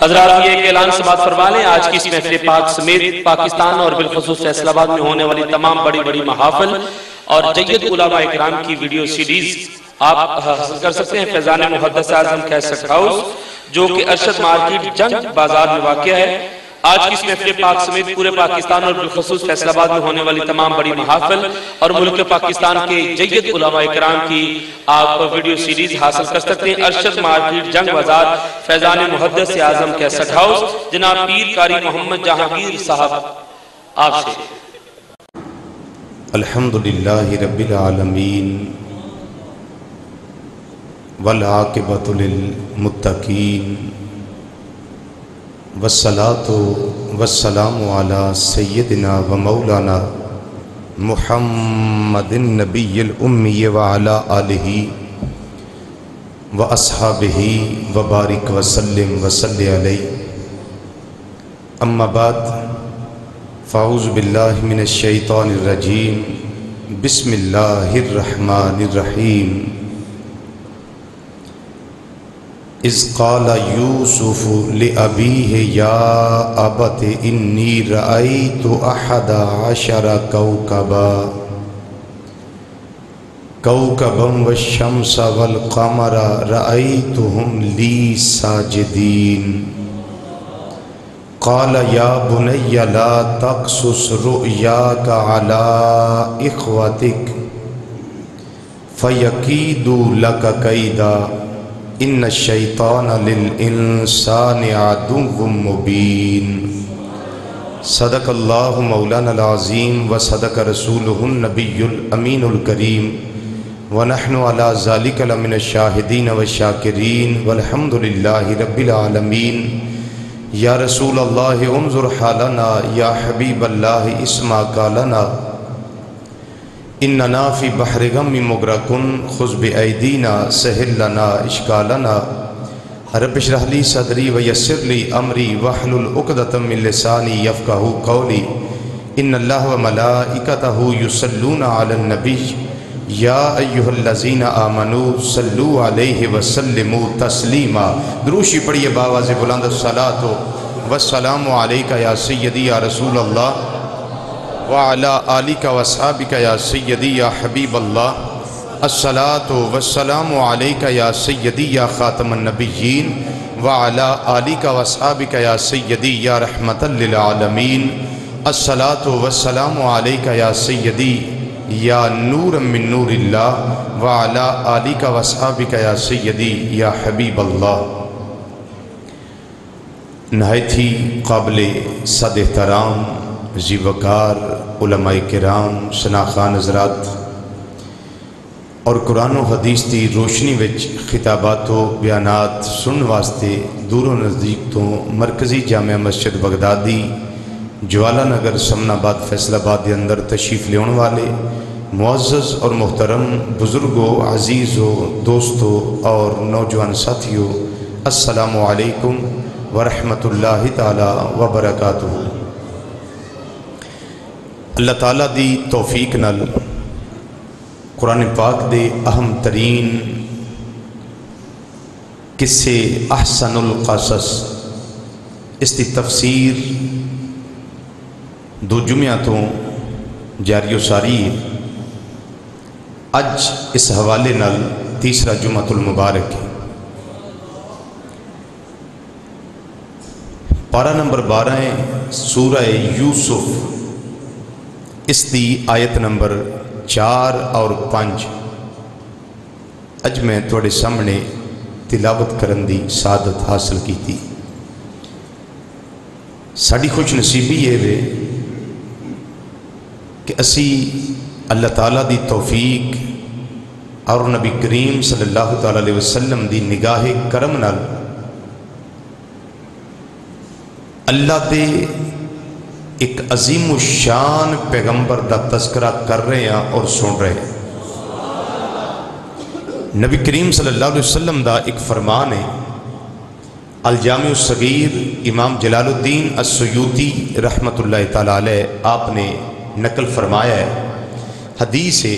حضرات یہ ایک اعلان سماعت فرما لیں، آج کی اس محفل پاک سمیت پاکستان اور بالخصوص فیصل آباد میں ہونے والی تمام بڑی بڑی محافل اور جید علماء اکرام کی ویڈیو سیڈیز آپ حاصل کر سکتے ہیں فیضان محدث اعظم کیسٹ ہاؤس جو کہ ارشد مارکیٹ جنگ بازار میں واقع ہے۔ آج کی اس محفل پاک سمیت پورے پاکستان اور بالخصوص فیصل آباد میں ہونے والی تمام بڑی محافل اور ملک پاکستان کے جید علماء اکرام کی آپ ویڈیو سیریز حاصل کر سکتے ہیں ارشد مارکیٹ جنگ بازار فیضان محدث اعظم کیسٹ ہاؤس، جناب پیر قاری محمد جہانگیر صاحب آپ سے۔ الحمدللہ رب العالمین والعاقبۃ للمتقین والصلاة والسلام علی سیدنا و مولانا محمد النبی الامی وعلی آلہ و اصحابہ وبارک وسلم وصلی علیہ، اما بعد فاعوذ باللہ من الشیطان الرجیم، بسم اللہ الرحمن الرحیم۔ اذ قال یوسف لأبیہ یا ابت انی رأیت احد عشر کوکبا والشمس والقمر رأیتهم لی ساجدین قال یا بنی لا تقصص رؤیاک علی اخوتک فیکیدوا لک کیدا ان الشیطان للانسان عدو مبین۔ صدق اللہ مولانا العظیم و صدق رسولہ النبی الامین الکریم ونحن علی ذالک لمن الشاہدین والشاکرین والحمدللہ رب العالمین۔ یا رسول اللہ انظر حالنا، یا حبیب اللہ اسمع قالنا، اننا فی بحر غم مغرقن خذ بایدینا سہل لنا اشکالنا رب اشرح لی صدری ویسر لی امری واحلل عقدۃ من لسانی یفقہوا قولی۔ ان اللہ وملائکتہ یصلون علی النبی یا ایہا الذین آمنوا صلوا علیہ وسلموا تسلیما۔ دروشی پڑھیے باواز بلند، الصلاۃ والسلام علیکہ یا سیدی یا رسول اللہ وعلی آلک واصحابک یا سیدی یا حبیب اللہ، الصلاۃ والسلام علیکہ یا سیدی یا خاتم النبیین وعلی آلک واصحابک یا سیدی یا رحمت للعالمین، الصلاۃ والسلام علیکہ یا سیدی یا نور من نور اللہ وعلی آلک واصحابک یا سیدی یا حبیب اللہ۔ نہایت ہی قابل صد احترام ذی وقار علماء کرام شناخان حضرات اور قرآن و حدیث دی روشنی وچ خطابات و بیانات سن واسطے دور و نزدیک تو مرکزی جامع مسجد بغدادی جوالا نگر سمن آباد فیصل آباد دے اندر تشریف لیون والے معزز اور محترم بزرگوں، عزیزوں، دوستوں اور نوجوان ساتھیوں، السلام علیکم ورحمۃ اللہ تعالی وبرکاتہ۔ اللہ تعالیٰ دی توفیق نال قرآن پاک دے اہم ترین قصے احسن القصص اس دی تفسیر دو جمعہ تو جاری و ساری ہے۔ اج اس حوالے نال تیسرا جمعۃ المبارک ہے۔ پارہ نمبر 12 ہے سورہ یوسف، اس دی آیت نمبر 4 اور 5 اج میں تھوڑے سامنے تلاوت کرن دی سعادت حاصل کی تھی۔ ساڑی خوش نصیبی یہ وے کہ اسی اللہ تعالیٰ دی توفیق اور نبی کریم صلی اللہ تعالیٰ علیہ وسلم دی نگاہ کرم نال اللہ دے ایک عظیم الشان پیغمبر دا تذکرہ کر رہے ہیں اور سن رہے ہیں۔ نبی کریم صلی اللہ علیہ وسلم دا ایک فرمان ہے، الجامع الصغیر امام جلال الدین السیوطی رحمۃ اللہ تعالیٰ علیہ آپ نے نقل فرمایا ہے، حدیث ہے،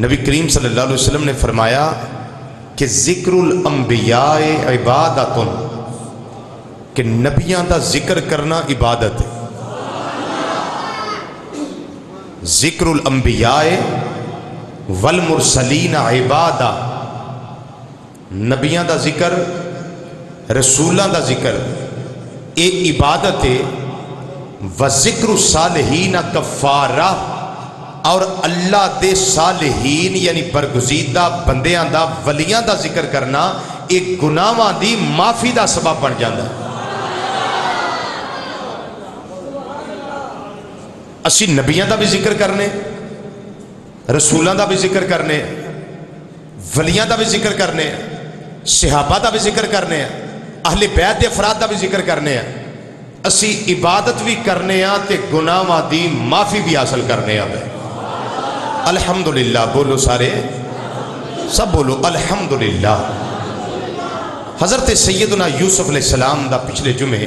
نبی کریم صلی اللہ علیہ وسلم نے فرمایا کہ ذکر الانبیاء عبادتن، کہ نبیان دا ذکر کرنا عبادت ہے. ذکر الانبیاء والمرسلین عبادہ. نبیان دا ذکر، رسولان دا ذکر اے عبادت ہے. وذکر الصالحین کفارہ، اور اللہ دے صالحین یعنی برگزیدہ بندیاں دا ولیاں دا ذکر کرنا ایک گناہاں دی معافی دا سبب بن جاندہ. اسی نبیاں دا بھی ذکر کرنے، رسولاں دا بھی ذکر کرنے، ولیاں دا بھی ذکر کرنے، صحابہ دا بھی ذکر کرنے، اہل بیت دے افراد دا بھی ذکر کرنے. اسی عبادت بھی کرنے تے گناہاں دی معافی بھی حاصل کرنے. الحمدللہ بولو سارے، سب بولو الحمدللہ. حضرت سیدنا یوسف علیہ السلام دا پچھلے جمعے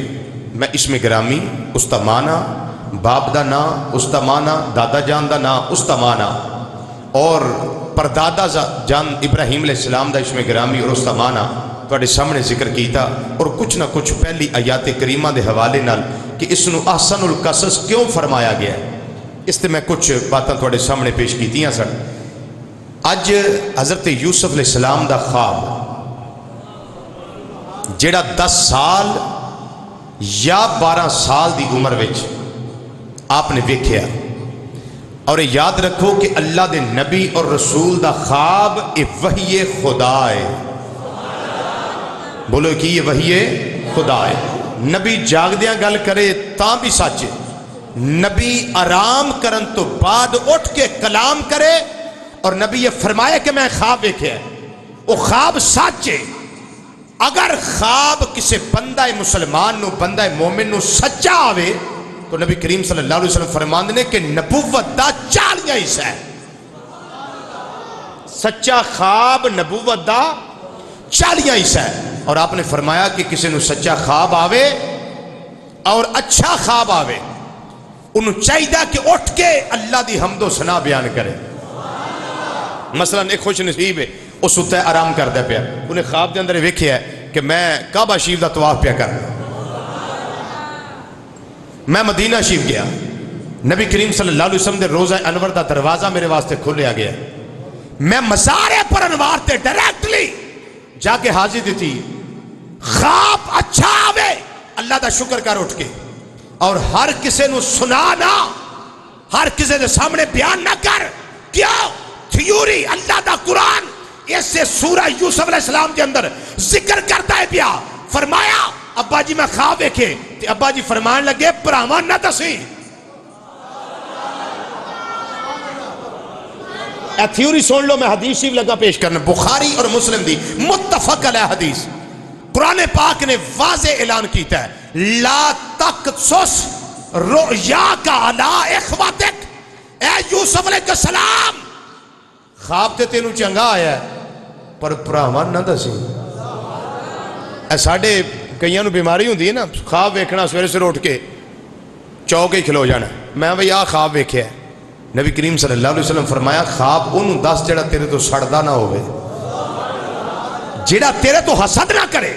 میں اسم گرامی استمانہ، باپ دا نا استمانہ، دادا جان دا نا استمانہ، اور پردادا جان ابراہیم علیہ السلام دا اسم گرامی اور استمانہ توڑے سامنے ذکر کیتا. اور کچھ نہ کچھ پہلی آیات کریمہ دے حوالے نال کہ اس نو احسن القصص کیوں فرمایا گیا ہے، اس تے میں کچھ باتاں توڑے سامنے پیش کیتیاں سن. اج حضرت یوسف علیہ السلام دا خواب جیڑا 10 سال یا 12 سال دی عمر وچ آپ نے ویکھیا، اور یاد رکھو کہ اللہ دے نبی اور رسول دا خواب اے وحی خدا ہے. بولو کہ یہ وحی خدا ہے. نبی جاگ دیاں گل کرے تاں بھی سچ ہے، نبی آرام کرن تو بعد اٹھ کے کلام کرے، اور نبی یہ فرمائے کہ میں خواب دیکھے ہے، وہ خواب سچ ہے. اگر خواب کسی بندہ مسلمان نو، بندہ مومن نو سچا آوے تو نبی کریم صلی اللہ علیہ وسلم فرمان نے کہ نبوت دا 40 حصہ ہے. سچا خواب نبوت دا 40 حصہ ہے. اور آپ نے فرمایا کہ کسی نو سچا خواب آوے اور اچھا خواب آوے، انہوں چاہیے کہ اٹھ کے اللہ دی حمد و ثنا بیان کرے. مثلا ایک خوش نصیب ہے، وہ ستا ہے آرام کردہ پیا، انہیں خواب دے اندر ویکھیا ہے کہ میں کعبہ شریف دا طواف پیا کرنا، میں مدینہ شریف گیا، نبی کریم صلی اللہ علیہ وسلم دے روزہ انور دا دروازہ میرے واسطے کھولیا گیا، میں مزار پر انوار تے ڈائریکٹلی جا کے حاضر دیتی. خواب اچھا آوے اللہ دا شکر کر اٹھ کے، اور ہر کسے نو سنانا، ہر کسے دے سامنے بیان نہ کر. کیوں؟ تھیوری اللہ دا قرآن اس سے سورہ یوسف علیہ السلام کے اندر ذکر کرتا ہے پیا. فرمایا ابا جی میں خواب دیکھے، ابا جی فرمان لگے پراوان نہ دسی. اے تھیوری سن لو، میں حدیث شریف لگا پیش کرنا، بخاری اور مسلم دی متفق علیہ حدیث. قرآن پاک نے واضح اعلان کیتا ہے لا تقصص رؤیاک علی اخواتک. اے یوسف علیہ السلام خواب تے تینوں چنگا آیا ہے پر پراوان نہ دسی. اے ساڑھے کئیاں نو بیماری ہوندی ہے نا، خواب ویکھنا سویرے سے اٹھ کے چوک ہی کھلو جانا، میں بھئی آ خواب ویکھیا ہے. نبی کریم صلی اللہ علیہ وسلم فرمایا خواب انہوں 10 جڑا تیرے تو سڑدا نہ ہوئے، جڑا تیرے تو حسد نہ کرے.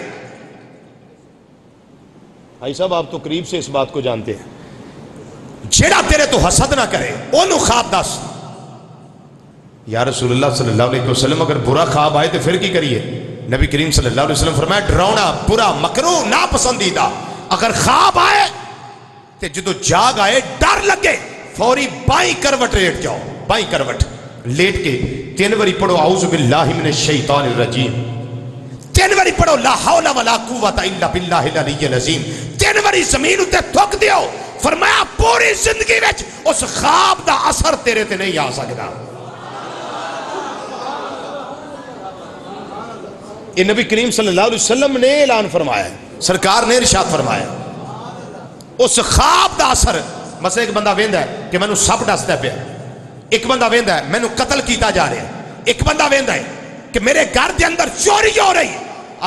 بھائی صاحب آپ تو قریب سے اس بات کو جانتے ہیں، جڑا تیرے تو حسد نہ کرے انہوں خواب 10. یا رسول اللہ صلی اللہ علیہ وسلم اگر برا خواب آئے تو پھر کی کریے؟ نبی کریم صلی اللہ علیہ وسلم فرمایا ڈراؤنا برا مکروہ ناپسندیدہ. اگر خواب آئے تو جدو جاگ آئے ڈر لگے فوری بائیں کروٹ لیٹ جاؤ، بائیں کروٹ لیٹ کے 3 باری پڑھو اعوذ باللہ من الشیطان الرجیم، 3 باری پڑھو لا حول ولا قوت الا باللہ العلی العظیم، 3 باری زمین اتے تھک دیو. فرمایا پوری زندگی وچ اس خواب دا اثر تیرے تے نہیں آ سکتا. یہ نبی کریم صلی اللہ علیہ وسلم نے اعلان فرمایا ہے، سرکار نے ارشاد فرمایا. اس خواب دا اثر، مثلا ایک بندہ ویندا ہے کہ مینوں سپ ڈسدا پیا، ایک بندہ ویندا ہے مینوں قتل کیتا جا رہا ہے، ایک بندہ ویندا ہے کہ میرے گھر دے اندر چوری ہو رہی ہے.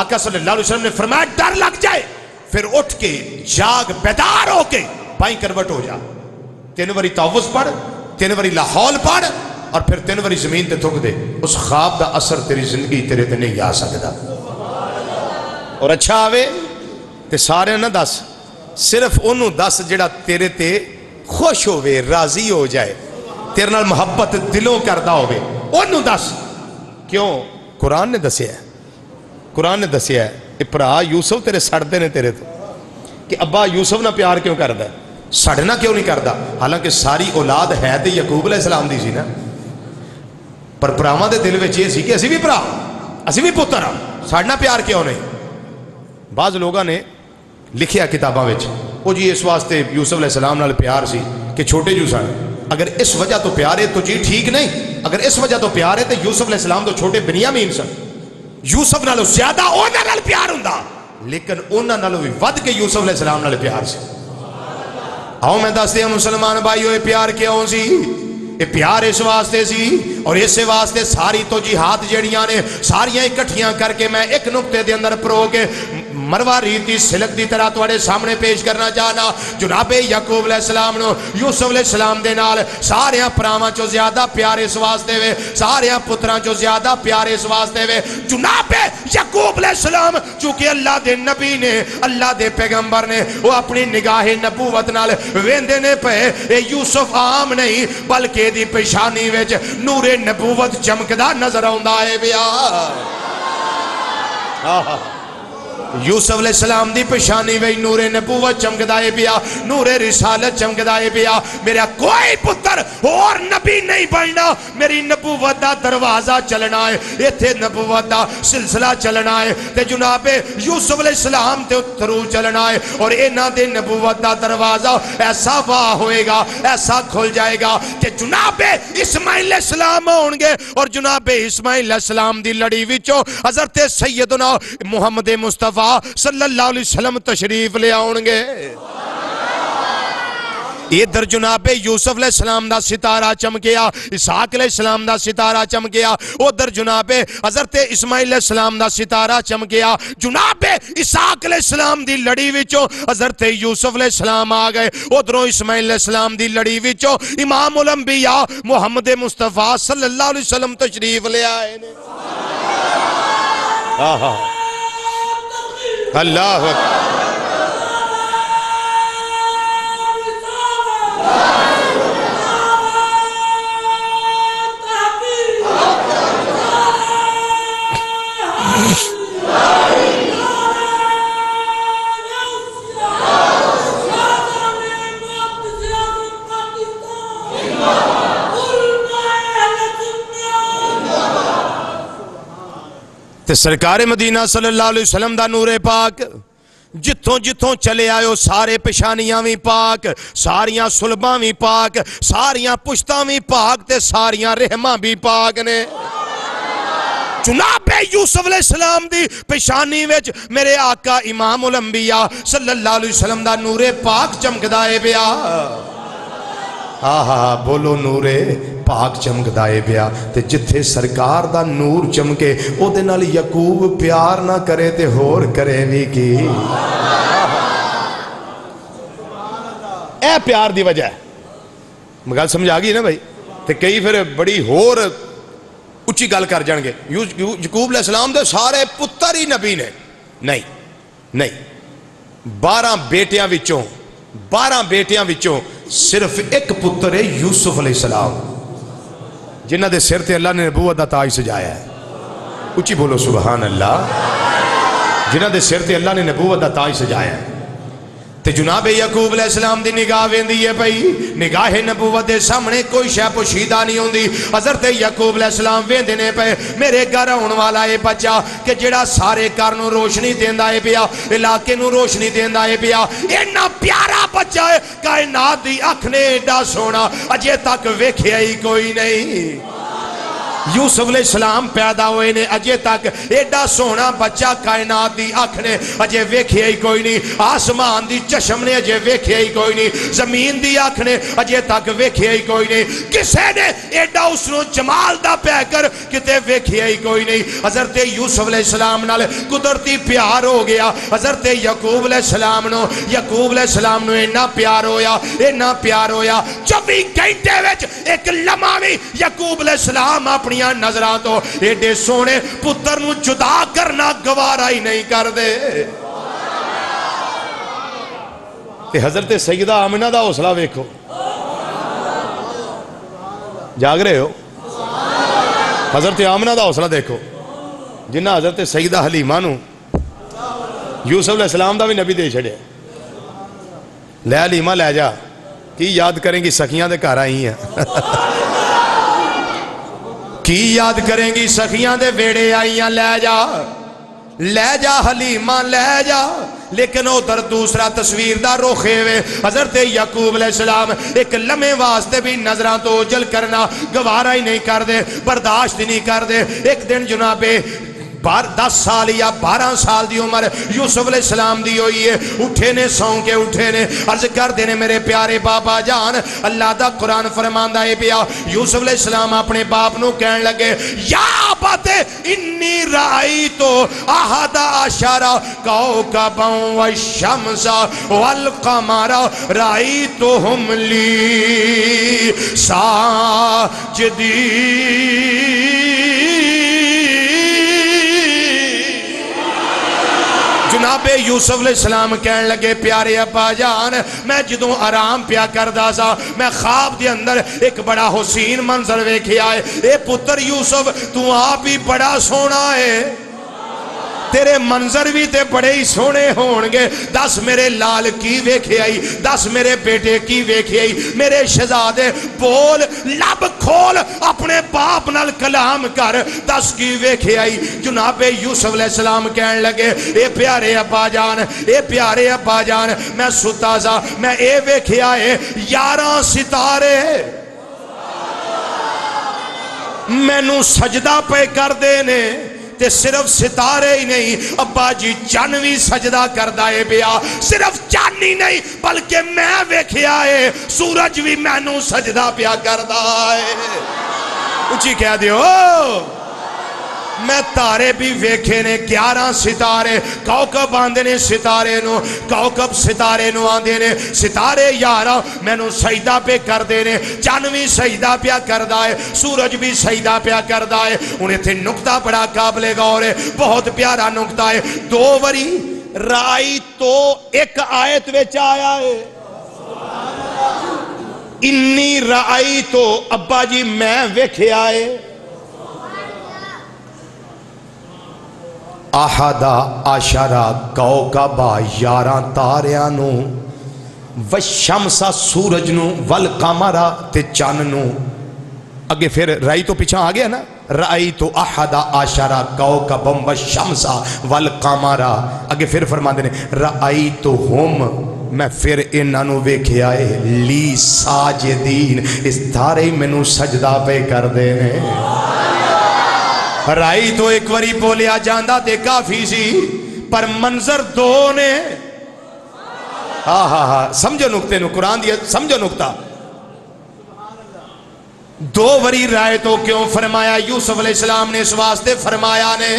آقا صلی اللہ علیہ وسلم نے فرمایا ڈر لگ جائے پھر اٹھ کے جاگ بیدار ہو کے بائیں کروٹ ہو جا، 3 باری تعوذ پڑھ، 3 باری لا حول پڑھ، اور پھر 3 باری زمین تے تھک دے. اس خواب دا اثر تیری زندگی تیرے تے نہیں آ سکتا. اور اچھا آوے تے سارے نہ دس، صرف انہوں دس جڑا تیرے تے خوش ہوئے، راضی ہو جائے، تیرے نال محبت دلوں کردہ ہوئے، انہوں دس۔ کیوں؟ قرآن نے دسیا ہے، قرآن نے دسیا ہے کہ پرا یوسف تیرے سڑتے نے تیرے تو، کہ ابا یوسف نہ پیار کیوں کردہ ہے، سڑنا کیوں نہیں کردہ؟ حالانکہ ساری اولاد ہے تے یعقوب علیہ السلام دی سی نا، پر پراواں دے دل وچ یہ سی کہ اسی بھی پرا، اسی بھی پتر ہاں، سڑنا پیار کیوں نہیں؟ بعض لوگاں نے لکھیا کتاباں وچ وہ جی اس واسطے یوسف علیہ السلام نال پیار سی کہ چھوٹے جو سن، اگر اس وجہ تو پیار ہے تو جی ٹھیک نہیں، اگر اس وجہ تو پیار ہے تو یوسف علیہ السلام تو چھوٹے بنیامین سن، یوسف نالوں زیادہ انہاں نال پیار ہوندا، لیکن انہاں نالوں بھی ود کے یوسف علیہ السلام نال پیار سی۔ آؤ میں دس دیا مسلمان بھائیو، یہ پیار کیوں سی؟ یہ پیار اس واسطے سی، اور اس واسطے ساری تو جہاد جڑیاں نے ساریاں اکٹھیاں کر کے میں ایک نقطے دے اندر پرو کے مروا ریتی سلک دی طرح توڑے سامنے پیش کرنا چاہنا۔ جناب یعقوب علیہ السلام نو یوسف علیہ السلام دے نال ساریاں پراواں چو زیادہ پیار اس واسطے وے، ساریاں پتراں چو زیادہ پیار اس واسطے وے۔ جناب یعقوب علیہ السلام چونکہ اللہ دے نبی نے، اللہ دے پیغمبر نے، وہ اپنی نگاہ نبوت نال ویندے نے پہ اے یوسف عام نہیں بلکہ دی پیشانی وچ نور نبوت چمکدا نظر آوندا ہے بیا۔ یوسف علیہ السلام دی پیشانی وی نور نبوت چمکدائے پیا، نور رسالت چمکدائے پیا۔ میرا کوئی پتر اور نبی نہیں بننا، میری نبوت دا دروازہ چلنا ہے، یہ تھے نبوت دا سلسلہ چلنا ہے، تے جناب یوسف علیہ السلام تے تھرو چلنا ہے، اور اینا دے نبوت دا دروازہ ایسا واہ ہوئے گا، ایسا کھل جائے گا کہ جناب اسماعیل علیہ السلام ہونگے، اور جناب اسماعیل علیہ السلام دی لڑی وچوں حضرت سیدنا محمد مصطفیٰ صلی اللہ علیہ وسلم تشریف لے آؤنگے۔ ادھر جناب یوسف علیہ السلام دا ستارہ چمکیا، اسحاق علیہ السلام دا ستارہ چمکیا، ادھر جناب حضرت اسماعیل علیہ السلام دا ستارہ چمکیا، جناب اسحاق علیہ السلام دی لڑی وچوں حضرت یوسف علیہ السلام آگئے، ادھروں اسماعیل علیہ السلام دی لڑی وچوں امام الانبیاء محمد مصطفیٰ صلی اللہ علیہ وسلم تشریف لے آئے نے۔ اللہ تے سرکار مدینہ صلی اللہ علیہ وسلم دا نور پاک جتھوں جتھوں چلے آئے سارے پشانیاں بھی پاک، ساریاں سلباں بھی پاک، ساریاں پشتاں بھی پاک، تے ساریاں رحماں بھی پاک نے۔ جناب یوسف علیہ السلام دی پشانی وچ میرے آقا امام الانبیاء صلی اللہ علیہ وسلم دا نور پاک چمکدائے پیا۔ بولو نور پاک چمکدائے پیا، تے جتھے سرکار دا نور چمکے او دے نال یعقوب پیار نہ کرے تے ہور کرے بھی کی۔ اے پیار دی وجہ ہے، مگل سمجھا گئی نا بھائی، تے کئی پھر بڑی ہور اچھی گل کر جانگے یعقوب علیہ السلام دے سارے پتر ہی نبی نے، نہیں 12 بیٹیاں وچوں صرف ایک پتر ہے یوسف علیہ السلام، جنہ دے سر تے اللہ نے نبوت دا تاج سجایا ہے۔ اچھی بولو سبحان اللہ، جنہ دے سر تے اللہ نے نبوت دا تاج سجایا ہے۔ تے جناب یعقوب علیہ السلام دی نگاہ ویندی ہے پئی، نگاہ نبوت دے سامنے کوئی شے پوشیدہ نہیں ہوندی۔ حضرت یعقوب علیہ السلام ویندے نے پئے میرے گھر آن والا اے بچہ کہ جڑا سارے گھر نو روشنی دیندا ہے پیا، علاقے نو روشنی دیندا ہے پیا، اینا پیارا بچہ ہے، کائنات دی اکھ نے ایڈا سونا اجے تک ویکھیا ہی کوئی نہیں۔ یوسف علیہ السلام پیدا ہوئے نے اجے تک ایڈا سونا بچہ کائنات دی اکھ نے اجے ویکھیا ہی کوئی نہیں، آسمان دی چشم نے اجے ویکھیا ہی کوئی نہیں، زمین دی اکھ نے اجے تک ویکھیا ہی کوئی نہیں، کسے نے ایڈا اس نو جمال دا پہ کر کتے ویکھیا ہی کوئی نہیں۔ حضرت یوسف علیہ السلام نال قدرتی پیار ہو گیا، حضرت یعقوب علیہ السلام نو اینا پیار ہویا 24 گھنٹے وچ ایک لمحہ بھی یعقوب علیہ السلام اپنی نظران تو ایڈے سونے پتر نو جدا کرنا گوارا ہی نہیں کر دے۔ تے حضرت سیدہ آمنہ دا حوصلہ ویکھو، جاگ رہے ہو؟ حضرت آمنہ دا حوصلہ دیکھو، جنہ حضرت سیدہ حلیمہ نو یوسف علیہ السلام دا بھی نبی دے چھڑے، لے حلیمہ لے جا، کی یاد کریں گی سخیاں دے گھر آئی ہیں کی یاد کریں گی سخیاں دے ویڑے آئی ہیں، لے جا حلیمہ لے جا، لیکن ادھر دوسرا تصویر دا روخے ہوئے حضرت یعقوب علیہ السلام ایک لمحے واسطے بھی نظران تو اجل کرنا گوارا ہی نہیں کر دے، برداشت نہیں کر دے۔ ایک دن جناب 10 سال یا 12 سال دی عمر یوسف علیہ السلام دی ہوئی ہے، اٹھے نے سون کے اٹھے نے عرض کر دینے میرے پیارے بابا جان، اللہ دا قرآن فرماندہ ہے پیا، یوسف علیہ السلام اپنے باپ نو کہن لگے یا باتے انی رائی تو احد عشر کوکبا والشمس والقمر رائی تو ہم لی ساجدین۔ جناب یوسف علیہ السلام کہن لگے پیارے ابا جان، میں جدوں آرام پیا کردا سا، میں خواب دے اندر ایک بڑا حسین منظر ویکھیا ہے، اے پتر یوسف تو آپ ہی بڑا سونا ہے، تیرے منظر بھی تے بڑے ہی سونے ہونگے، دس میرے لال کی ویکھے آئی، دس میرے بیٹے کی ویکھے آئی، میرے شہزادے بول لب کھول اپنے باپ نال کلام کر، دس کی ویکھے آئی۔ جناب یوسف علیہ السلام کہن لگے اے پیارے ابا جان، اے پیارے ابا جان، میں ستا سا، میں اے ویکھے آئے 11 ستارے مینوں سجدہ پہ کر دینے، تے صرف ستارے ہی نہیں ابا جی چن بھی سجدہ کردہ ہے بیا، صرف چن ہی نہیں بلکہ میں ویکھیا ہے سورج بھی مینوں سجدہ پیا کردہ ہے۔ اچھی کہہ دیو میں تارے بھی ویکھے نے 11 ستارے، کوکب آندے نے ستارے نو، کوکب ستارے نو آندے نے، ستارے 11 میں نو سجدہ پہ کر دینے، چن بھی سجدہ پیا کردہ ہے، سورج بھی سجدہ پیا کردہ ہے۔ انہیں تھے نکتہ بڑا قابل غور ہے، بہت پیارا نکتہ ہے، 2 وری رائی تو ایک آیت ویچ آیا ہے، انی رائی تو ابا جی میں ویکھے آئے احدا عشرہ کوکبا 11 تاریانو وشمسا سورج نو والقمرہ تے چان نو۔ اگے پھر رائی تو پیچھا آگیا نا، رائی تو احدا عشرہ کوکبا وشمسا والقمرہ، اگے پھر فرما دینے رائی تو ہم میں پھر انہوں ویکھے آئے لی ساجدین، اس تارے میں نو سجدہ پہ کر دینے۔ رائی تو ایک وری بولیا جاندہ دے کافی سی، پر منظر 2 نے سمجھو نکتے نو، قرآن دیا سمجھو نکتہ، 2 وری رائے تو کیوں فرمایا یوسف علیہ السلام نے اس واسطے فرمایا نے،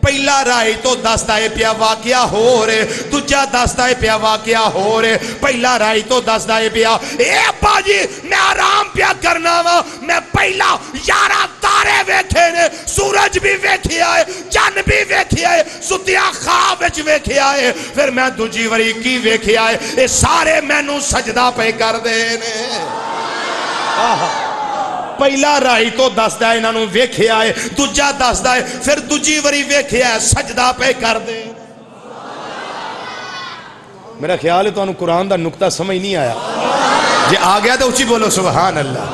پہلا رائے تو دستائے پیا واقعہ ہو رہے، دوجا دستائے پیا واقعہ ہو رہے، پہلا رائے تو دستائے پیا اے ابا جی میں آرام پیا کرنا وا، میں پہلا 11 تارے ویکھے نے، سورج بھی ویکھے آئے، چن بھی ویکھے آئے، ستیا خواب وچ ویکھے آئے، پھر میں دوجی وری کی ویکھے آئے، اے سارے مینوں سجدہ پہ کر دینے۔ پہلا رائی تو دستا ہے انہوں ویکھے آئے، دوجا دستا ہے پھر دوجی وری ویکھے آئے سجدہ پہ کر دے۔ میرا خیال ہے تو انہوں قرآن دا نکتہ سمجھ نہیں آیا، جے آگیا تو اچھی بولو سبحان اللہ۔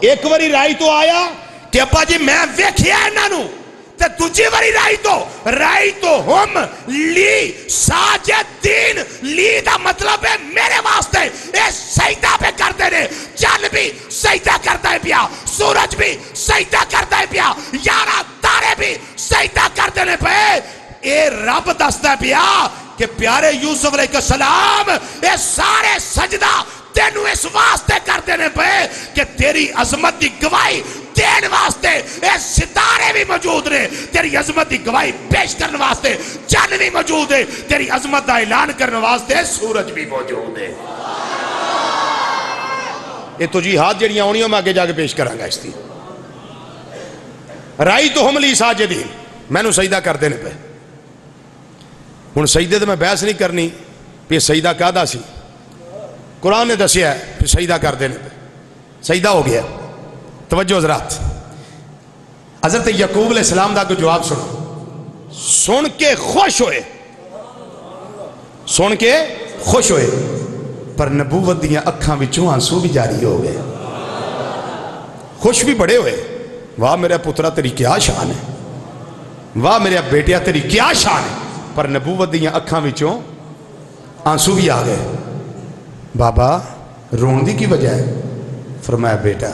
ایک وری رائی تو آیا کہ ابا جی میں ویکھے آئے انہوں، تے دوجی وری رائی تو ہم لی ساجدین، لی دا مطلب ہے میرے واسطے اے سجدہ پہ کر دینے، چل بھی سجدہ کرتا ہے پیا، سورج بھی سجدہ کرتا ہے پیا، 11 تارے بھی سجدہ کر دینے پہ، اے رب دستا ہے پیا کہ پیارے یوسف علیہ السلام اے سارے سجدہ تینوں اس واسطے کر دینے پہ کہ تیری عظمت دی گواہی دین واسطے اے ستارے بھی موجود رہے، تیری عظمت دی گواہی پیش کرنے واسطے چند بھی موجود ہے، تیری عظمت دا اعلان کرنے واسطے سورج بھی موجود ہے۔ یہ تو جی ہاتھ جڑیاں ہونی ہوں میں آگے جا کے پیش کرانگا اس دی۔ رائی تو ہم لی ساجدین، میں نو سجدہ کر دینے پہ، ہن سجدے تے میں بحث نہیں کرنی کہ سجدہ کہدا سی، قرآن نے دسیا ہے پھر سجدہ کر دینے پہ سجدہ ہو گیا۔ توجہ حضرات، حضرت یعقوب علیہ السلام دا کو جواب سنو، سن کے خوش ہوئے، سن کے خوش ہوئے، پر نبوت دیاں اکھاں وچوں آنسو بھی جاری ہو گئے۔ خوش بھی بڑے ہوئے، واہ میرے پترا تیری کیا شان ہے، واہ میرے بیٹیا تیری کیا شان ہے، پر نبوت دیاں اکھاں وچوں آنسو بھی آ گئے۔ بابا رون دی کی وجہ ہے؟ فرمایا بیٹا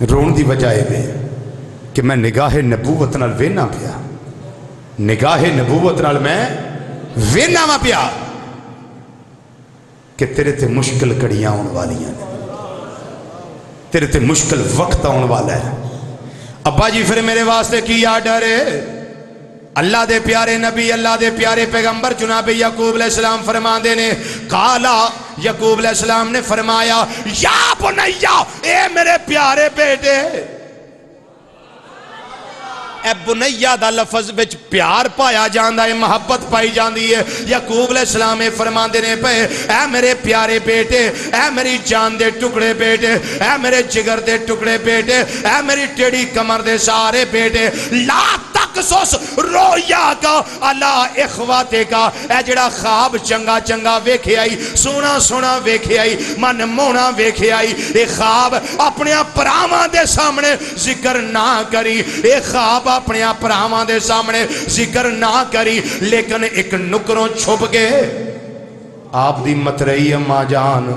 رون دی وجہ ہے کہ میں نگاہ نبوت نال وینا پیا، نگاہ نبوت نال میں وینا ما پیا کہ تیرے تے مشکل کڑیاں آن والیاں نے، تیرے تے مشکل وقت آن والا ہے۔ ابا جی پھر میرے واسطے کی آرڈر ہے؟ اللہ دے پیارے نبی، اللہ دے پیارے پیغمبر جناب یعقوب علیہ السلام فرما دینے، قالا یعقوب علیہ السلام نے فرمایا یا بنیا، اے میرے پیارے بیٹے۔ اے بنیا دا لفظ وچ پیار پایا جاندہ ہے، محبت پائی جاندی ہے۔ یعقوب علیہ السلام فرما دینے پہ اے میرے پیارے بیٹے، اے میری جان دے ٹکڑے بیٹے، اے میرے جگر دے ٹکڑے بیٹے، اے میری ٹیڑی کمر دے سارے بیٹے، لا تقصص رویا کا اللہ اخواتے کا، اے جڑا خواب چنگا چنگا ویکھے آئی، سونا سونا ویکھے آئی، من مونا ویکھے آئی، اے خواب اپنے پراواں دے سامنے ذکر نہ کری، اے خواب اپنے پراواں دے سامنے ذکر نہ کری، لیکن ایک نکروں چھپ گئے۔ آپ دی مترئی اماں جان